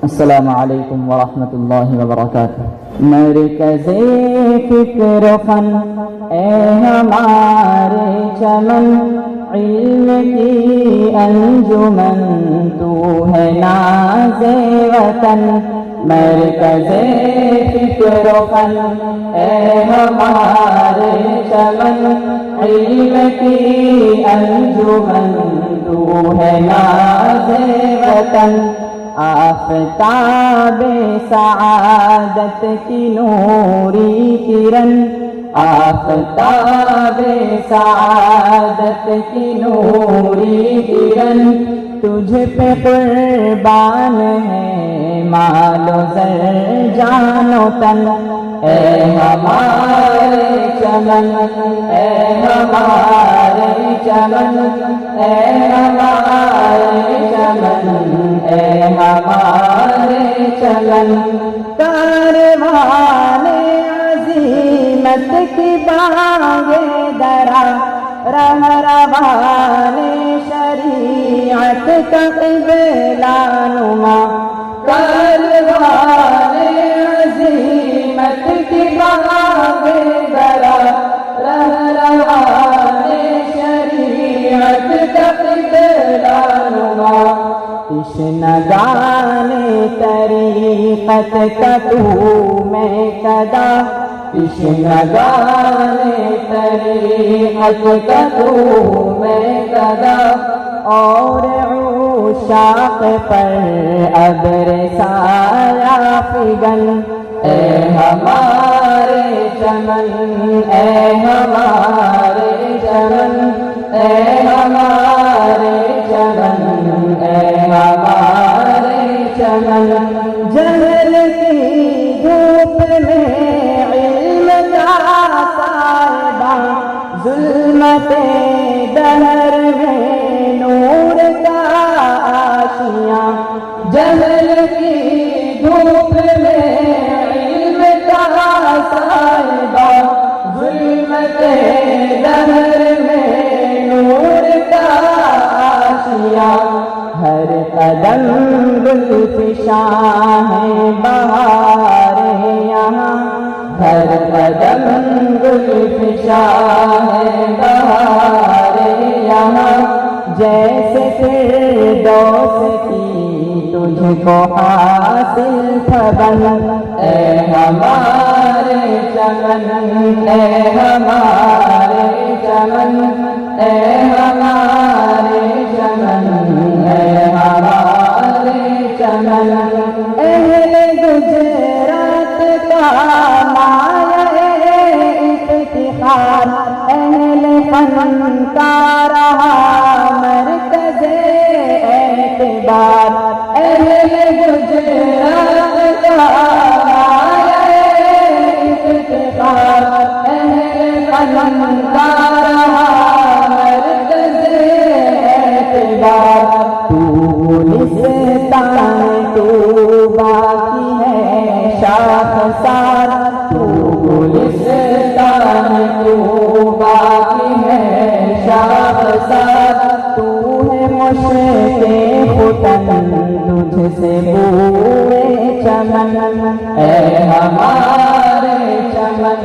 السلام علیکم ورحمۃ اللہ وبرکاتہ۔ مرکز فکر و فن اے ہمارے چمن، علم کی انجمن تو ہے ناز وطن۔ مرکز فکر و فن اے ہمارے چمن، علم کی انجمن تو ہے ناز وطن۔ آفتاب سعادت کی نوری کرن، آفتاب سعادت کی نوری کرن، تجھ پہ قربان ہے مال و زر جان و تن۔ اے ہمارے چمن، اے ہمارے چمن، اے ہمارے چمن، اے ہمارے چمن۔ کاروان عزیمت کی بانگے درا، رہروان شریعت کا قبلہ نما۔ کاروان عزیمت کی بانگے درا، رہروان شریعت کا قبلہ نما۔ تشنگان طریقت کا تو میں کدا، تشنگان طریقت کا تو میں کدا، اور عشاق پر ابر سایہ فگن۔ اے ہمارے چمن، اے ہمارے چمن، اے ہمارے چمن، اے ہمارے چمن۔ جہل کی دھوپ میں علم کا سائبہ، ظلمت دہر میں نور کا آشیاں۔ جہل کی دھوپ میں علم کا سائبہ، ظلمت دہر میں نور کا آشیاں۔ ہر قدم گلفشاں ہے بہار یہاں، ہر قدم گلفشاں ہے بہار یہاں۔ جیسے فردوس کی تجھ کو حاصل تھبن۔ اے ہمارے چمن، اے ہمارے چمن، اے ہمارے چمن، اے ہمارے چمن۔ اہل گجرات کا مایہ افتخار، اہل فن کا رہا مرکز اعتبار۔ اہل گجرات کا مایہ افتخار، اہل فن کا رہا مرکز اعتبار۔ گلستان تو باقی ہے شاخسار، تو گلستان تو باقی ہے شاخسار۔ تو ہے مشک ختن، تجھ سے بوئے چمن۔ اے ہمارے چمن،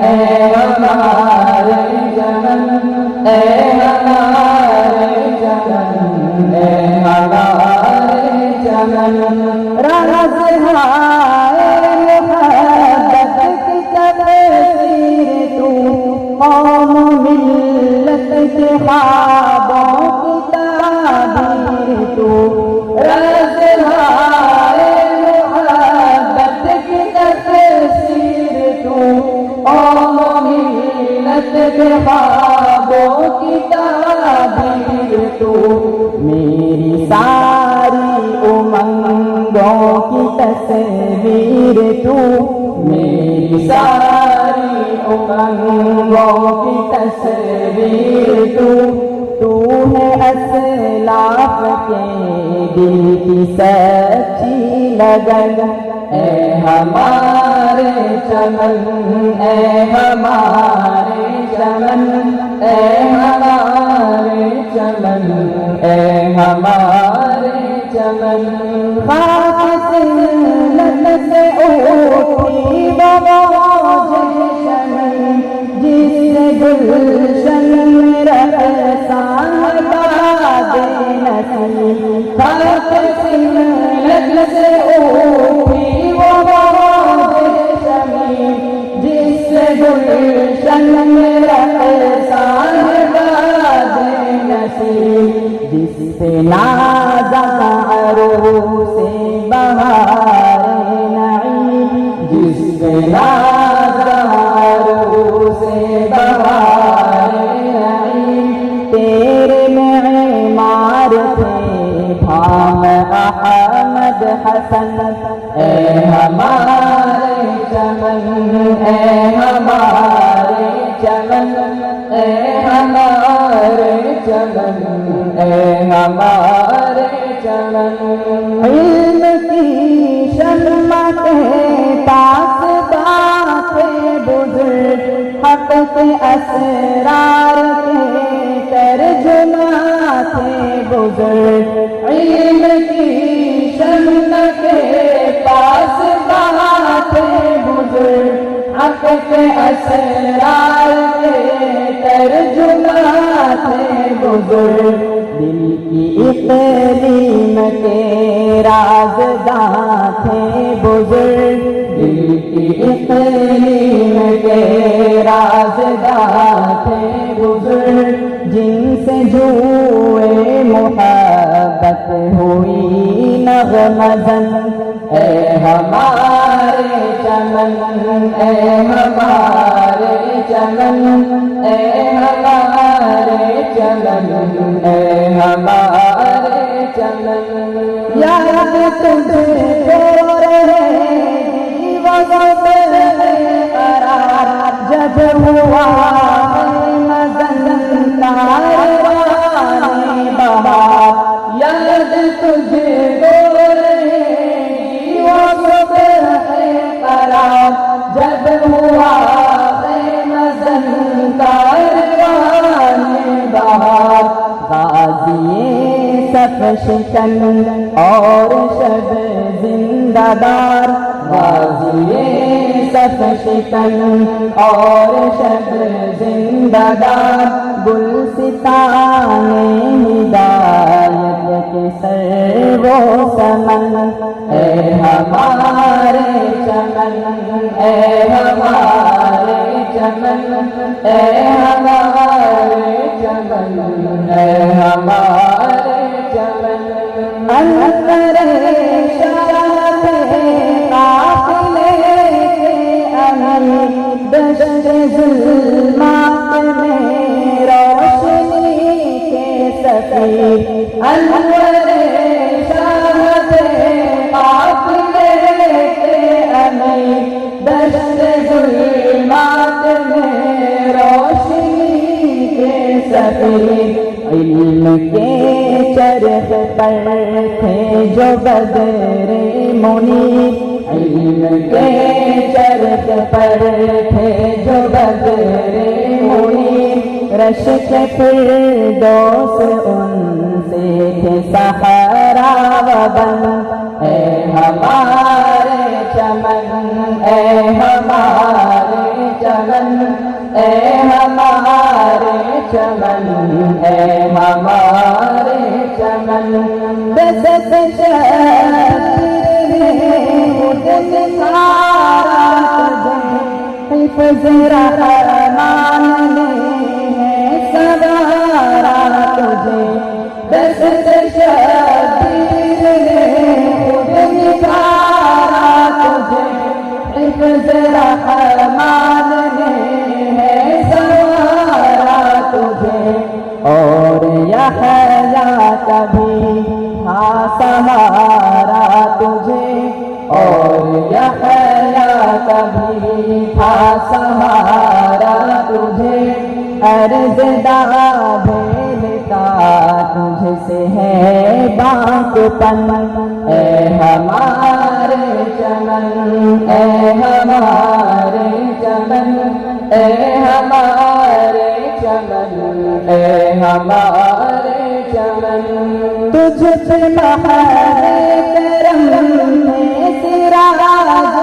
اے ہمارے چمن، اے ہمارے چمن، اے ہمارے چمن۔ راز ہائے محبت کی تفسیر تو، قوم ملت کے خوابوں کی تعبیر تو۔ راز ہائے محبت کی تفسیر تو، قوم ملت کے خوابوں کی تعبیر تو۔ میری ساری امنگوں کی تصویر تو، میری ساری امنگوں کی تصویر تو۔ تو ہے اسلاف کے دل کی سچی لگن۔ اے ہمارے چمن، اے ہمارے چمن، اے ہمارے چمن، اے ہمارے چمن۔ خاک سے گلشن میرا احسان باد نصیب خاک سمت سے اٹھی وہ موج شمیم جس گلشن میرا احسان باد نصیب جس سے نازا عروس بہار نعیم جس سے نازا عروس بہار نعیم تیرے معمار تھے بھام احمد حسن اے ہمارے چمن اے ہمارے چمن اے ہمارے چمن اے ہمارے چمن علم کی شمع کے تاثداں تھے بزرگ حق کے اسرار کے ترجمہ تھے بزرگ علم کی شمع کے پاسداں تھے بزرگ حق کے اسرار کے ترجمہ تھے بزرگ دل کی اقلیم کے رازداں تھے بزرگ دل کی اقلیم کے رازداں تھے بزرگ جن سے جوئے محبت ہوئی نغمزن اے ہمارے چمن اے ہمارے چمن اے ہمارے چمن اے ہمارے چمن یاد تجھے کو رہے وقت قرار جب ہوا مزن کاروان بہار یاد تجھے کو رہے وقت قرار جب ہوا مزن کاروان بہار غازی صف شکن اور شب زندہ دار غازی صف شکن اور شب زندہ دار گلستان ہدایت کے سر و سمن اے ہمارے چمن اے ہمارے چمن اے ہمارے چمن اے ہمارے چمن انصر شاہ قافلے کے امین دشت ظلمات میں روشنی کے سفیر انور شاہ قافلے کے امین دشت ظلمات میں روشنی کے سفیر علم کے چرخ پر تھے جو بدر منیر علم کے چرخ پر تھے جو بدر منیر رشک فردوس ان سے تھے صحرا و بن اے ہمارے چمن اے ہمارے چمن اے ہمارے چمن اے ہمارے چمن دست شبیر مجھے سارا تجھے حفظ رحمان نے سوارا تجھے دست شبیر مجھے سارا تجھے حفظ رحمان نے سوارا تجھے اور یحییٰ کبھی تھا سہارا تجھے اور یحییٰ کبھی تھا سہارا تجھے عرض دا بھیلتا تجھ سے ہے باک پن اے ہمارے چمن اے ہمارے چمن اے ہمارے چمن اے ہمارے چمن تجھ پہ بہار کرم میں سراج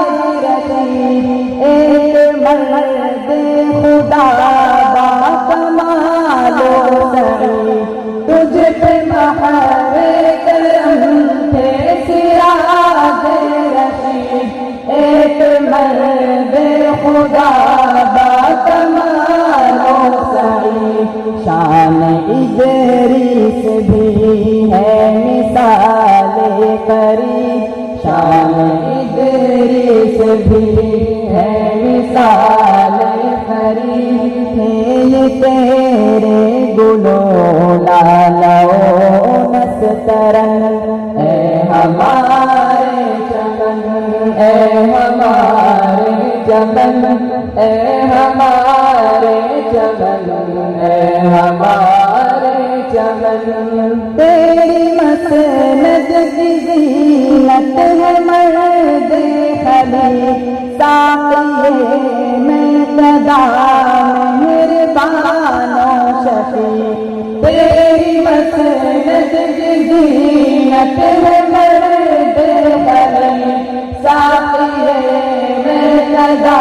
رکھی ایک مرد خدا شان ادریس بھی ہے مثال فرید ہے یہ تیرے گلو لالو نسترن اے ہمارے چمن اے ہمارے چمن اے ہمارے چمن اے ہمارے چمن تیری مسند کی زینت ہے مرد خلی ساقی میں صدا مہربان و شفیع تیری مسند کی زینت ہے مرد خلی ساقی میں صدا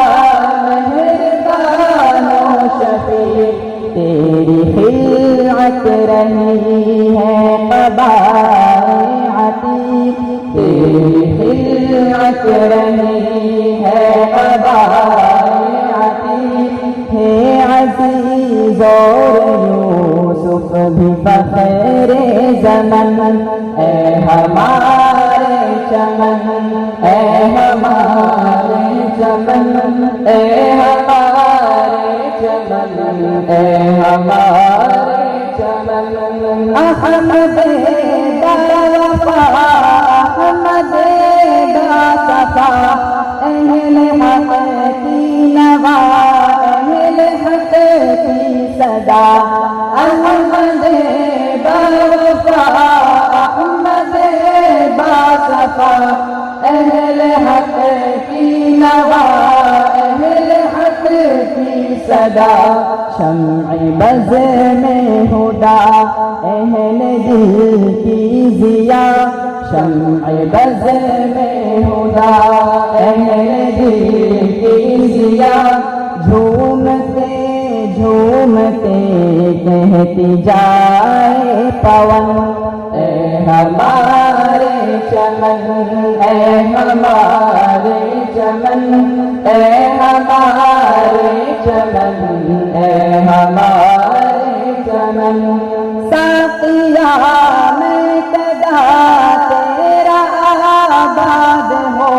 مہربان و شفیع تیری خلعت رہی ہے قبائے عتیق تیری خلعت رہی ہے قبائے عتیق ہے عزیز اور یوسف بھی فخر زمن اے ہمارے چمن اے ہمارے چمن اے ہمارے چمن اے ہمارے چمن احمد دا وفا احمد دا صفا اہل حق کی نوا اہل حق کی صدا احمد دا وفا احمد دا صفا اہل حق کی نوا اہل حق کی صدا شمع بز میں ہدا اہل دل کی ضیا شمع بز میں ہدا اہل دل کی ضیا جھومتے جھومتے کہتی جائے پون اے ہمارے چمن اے ہمارے چمن اے ہمارے چمن اے ہمارے چمن ساقیا میں قضا تیرا آباد ہو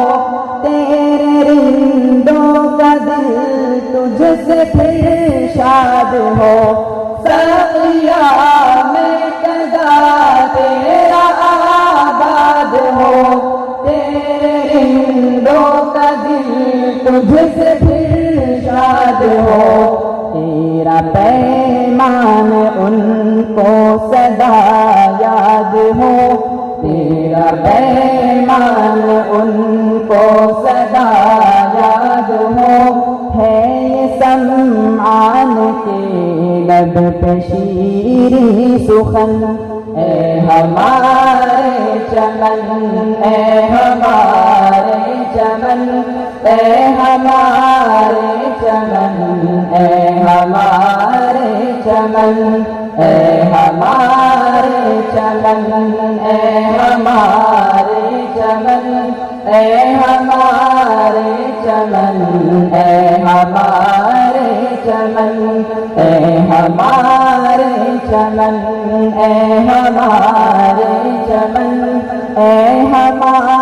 تیرے رندوں کا دل تجھ سے پھر شاد ہو ساقیا میں قضا تیرا آباد ہو تیرے رندوں کا دل تجھ سے پھر شاد ہو تیرا پیمان ان کو سدا یاد ہو تیرا پیمان ان کو سدا یاد ہو ہے یہ سمعان کے لب پہ شیریں سخن اے ہمارے چمن اے ہمارے چمن اے ہمارے چمن اے ہمارے چمن اے ہمارے چمن اے ہمارے چمن اے ہمارے چمن اے ہمارے چمن اے ہمارے چمن اے ہمارے چمن اے ہمارے